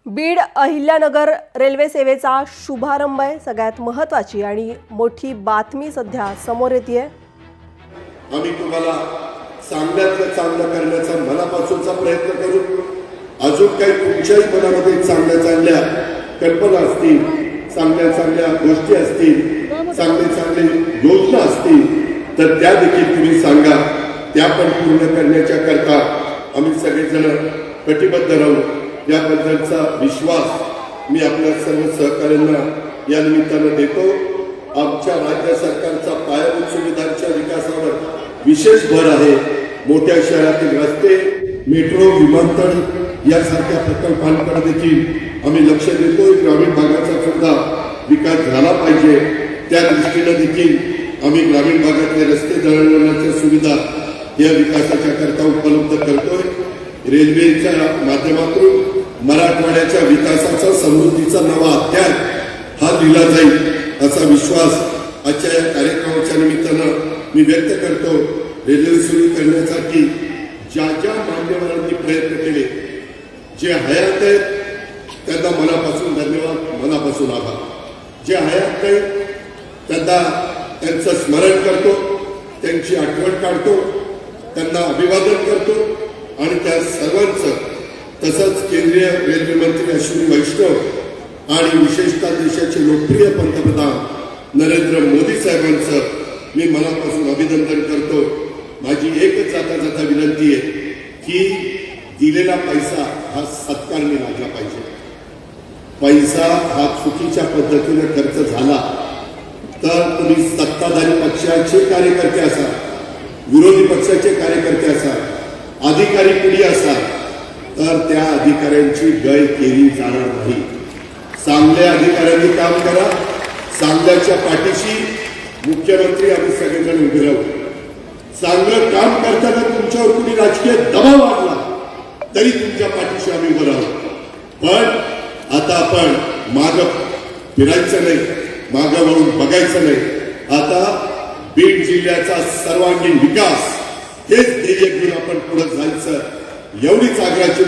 Beed Ahilyanagar railway सेवेचा शुभारंभ आहे। सगळ्यात महत्त्वाची आणि मोठी बातमी सध्या समोर येते आहे। आम्ही तुम्हाला चांगल्यातलं चांगलं करण्याचा मनापासूनचा प्रयत्न करू। अजून काही तुमच्याही मनामध्ये चांगल्या कल्पना असतील, चांगल्या गोष्टी असतील, चांगले योजना असतील तर त्या देखील तुम्ही सांगा। त्या पण पूर्ण करण्याच्या करता आम्ही सगळेजण कटिबद्ध राहू याबद्दलचा विश्वास मी आपल्या सर्व सहकाऱ्यांना या निमित्तानं देतो। आमच्या राज्य सरकारचा पायाभूत सुविधांच्या विकासावर विशेष भर आहे। मोठ्या शहरातील रस्ते, मेट्रो, विमानतळ यासारख्या प्रकल्पांकडे देखील आम्ही लक्ष देतो। ग्रामीण भागाचा सुद्धा विकास झाला पाहिजे, त्या दृष्टीने देखील आम्ही ग्रामीण भागातले रस्ते, दळणवळणाच्या सुविधा या विकासाच्या करता उपलब्ध करतोय। रेल्वेच्या माध्यमातून मराठवाड्याच्या विकासाचा, समृद्धीचा नवा अध्याय हा लिहिला जाईल असा विश्वास आजच्या या कार्यक्रमाच्या निमित्तानं मी व्यक्त करतो। रेल्वे सुरू करण्यासाठी ज्या मान्यवरांनी प्रयत्न केले, जे हयात आहेत त्यांना मनापासून धन्यवाद, मनापासून आभार। जे हयात आहेत त्यांचं स्मरण करतो, त्यांची आठवण काढतो, त्यांना अभिवादन करतो आणि त्या सर्वांचं, तसंच केंद्रीय रेल्वे मंत्री अश्विनी वैष्णव आणि विशेषतः देशाचे लोकप्रिय पंतप्रधान नरेंद्र मोदी साहेबांचं मी मनापासून अभिनंदन करतो। माझी एकच जाता विनंती आहे की दिलेला पैसा हा सत्कारने लागला पाहिजे। पैसा हा चुकीच्या पद्धतीने खर्च झाला तर तुम्ही सत्ताधारी पक्षाचे कार्यकर्ते असाल, विरोधी पक्षाचे कार्यकर्ते असाल, अधिकारी पिढी असाल तर त्या अधिकाऱ्यांची गय केली जाणार नाही। चांगल्या अधिकाऱ्यांनी काम करा, चांगल्याच्या पाठीशी मुख्यमंत्री आम्ही सगळेजण उभे राहू। चांगलं काम करताना तुमच्यावर कुणी राजकीय दबाव आणला तरी तुमच्या पाठीशी आम्ही उभे राहू। पण आता आपण मागं फिरायचं नाही, मागं वळून बघायचं नाही। आता बीड जिल्ह्याचा सर्वांगीण विकास हेच ध्येय घेऊन आपण पुढे जायचं, एवढीच आग्रहाची